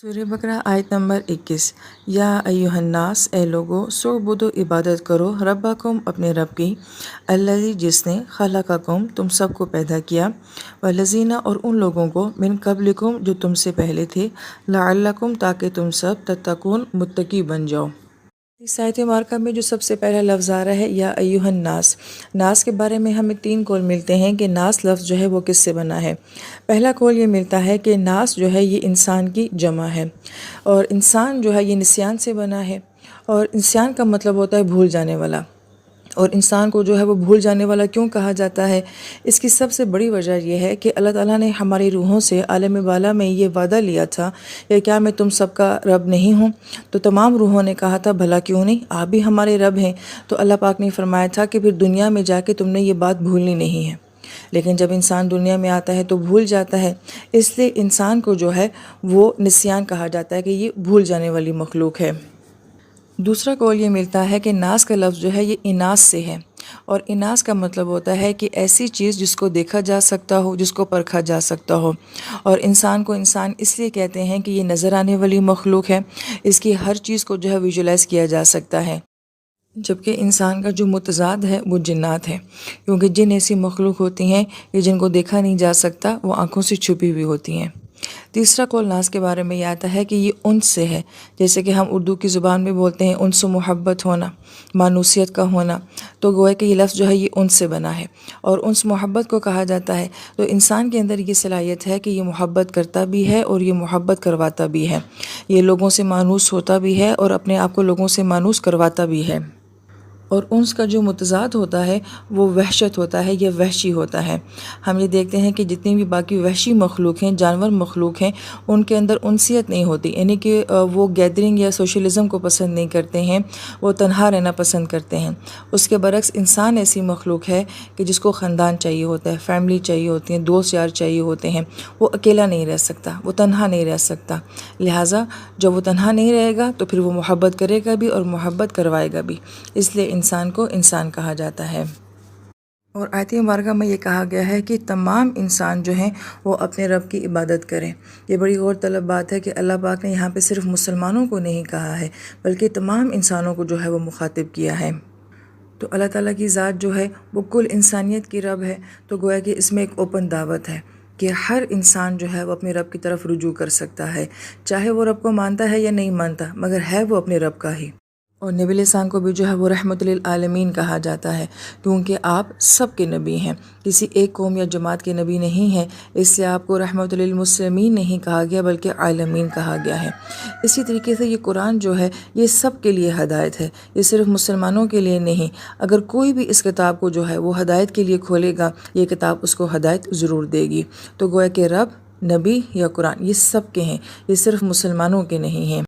सूर्य बकरा आयत नंबर 21। या अय्युहन्नास, ए लोगो, सुअबुदो इबादत करो रब्बकुम, अपने रब की, अल्लज़ी, जिसने, खलक़कुम, तुम सबको पैदा किया, वल्लज़ीना, और उन लोगों को, मिन क़ब्लिकुम, जो तुमसे पहले थे, लअल्लकुम, ताकि तुम सब तत्तकून, मुत्तकी बन जाओ। इस आयत मुबारका में जो सबसे पहला लफ्ज़ आ रहा है या अय्युहन नास, नास के बारे में हमें 3 कौल मिलते हैं कि नास लफ्ज़ जो है वो किससे बना है। पहला कौल ये मिलता है कि नास जो है ये इंसान की जमा है, और इंसान जो है ये निस्यान से बना है, और निस्यान का मतलब होता है भूल जाने वाला। और इंसान को जो है वो भूल जाने वाला क्यों कहा जाता है? इसकी सबसे बड़ी वजह यह है कि अल्लाह ताला ने हमारी रूहों से आलम बाला में ये वादा लिया था कि क्या मैं तुम सबका रब नहीं हूँ? तो तमाम रूहों ने कहा था भला क्यों नहीं, आप भी हमारे रब हैं। तो अल्लाह पाक ने फरमाया था कि फिर दुनिया में जाके तुमने ये बात भूलनी नहीं है। लेकिन जब इंसान दुनिया में आता है तो भूल जाता है, इसलिए इंसान को जो है वो निस्यान कहा जाता है कि ये भूल जाने वाली मखलूक है। दूसरा कौल ये मिलता है कि नास का लफ्ज़ जो है ये इनास से है, और इनास का मतलब होता है कि ऐसी चीज़ जिसको देखा जा सकता हो, जिसको परखा जा सकता हो। और इंसान को इंसान इसलिए कहते हैं कि ये नज़र आने वाली मखलूक है, इसकी हर चीज़ को जो है विजुलाइज़ किया जा सकता है। जबकि इंसान का जो मुतज़ाद है वो जिन्नात है, क्योंकि जिन ऐसी मखलूक होती हैं कि जिनको देखा नहीं जा सकता, वो आँखों से छुपी हुई होती हैं। तीसरा कौल नास के बारे में ये आता है कि ये उन्स से है, जैसे कि हम उर्दू की ज़ुबान में बोलते हैं उन्स मोहब्बत होना, मानूसियत का होना। तो गोया कि ये लफ्ज़ जो है ये उन्स से बना है, और उन्स मोहब्बत को कहा जाता है। तो इंसान के अंदर ये सलाहियत है कि ये मोहब्बत करता भी है और ये मोहब्बत करवाता भी है। ये लोगों से मानूस होता भी है और अपने आप को लोगों से मानूस करवाता भी है। और उन्स का जो मुतज़ाद होता है वो वहशत होता है, या वहशी होता है। हम ये देखते हैं कि जितनी भी बाकी वहशी मखलूक हैं, जानवर मखलूक हैं, उनके अंदर उनसियत नहीं होती, यानी कि वो गैदरिंग या सोशलिज़म को पसंद नहीं करते हैं, वो तन्हा रहना पसंद करते हैं। उसके बरक्स इंसान ऐसी मखलूक है कि जिसको ख़ानदान चाहिए होता है, फैमिली चाहिए होती है, दोस्त यार चाहिए होते हैं। वो अकेला नहीं रह सकता, वो तन्हा नहीं रह सकता। लिहाजा जब वो तन्हा नहीं रहेगा तो फिर वो मोहब्बत करेगा भी और मोहब्बत करवाएगा भी, इसलिए इंसान को इंसान कहा जाता है। और आयत मुबारका में ये कहा गया है कि तमाम इंसान जो हैं वो अपने रब की इबादत करें। ये बड़ी गौर तलब बात है कि अल्लाह पाक ने यहाँ पे सिर्फ मुसलमानों को नहीं कहा है, बल्कि तमाम इंसानों को जो है वो मुखातिब किया है। तो अल्लाह ताला की ज़ात जो है वो कुल इंसानियत की रब है। तो गोया कि इसमें एक ओपन दावत है कि हर इंसान जो है वो अपने रब की तरफ रुजू कर सकता है, चाहे वो रब को मानता है या नहीं मानता, मगर है वो अपने रब का ही। और नबी अलैहिस्सलाम को भी जो है वो रहमतुल लिल आलमीन कहा जाता है, क्योंकि आप सब के नबी हैं, किसी एक कौम या जमात के नबी नहीं हैं। इसलिए आपको रहमतुल लिल मुस्लिमीन नहीं कहा गया, बल्कि आलमीन कहा गया है। इसी तरीके से ये कुरान जो है ये सब के लिए हदायत है, ये सिर्फ मुसलमानों के लिए नहीं। अगर कोई भी इस किताब को जो है वो हदायत के लिए खोलेगा, ये किताब उसको हदायत ज़रूर देगी। तो गोया कि रब, नबी या कुरान ये सब के हैं, ये सिर्फ मुसलमानों के नहीं हैं।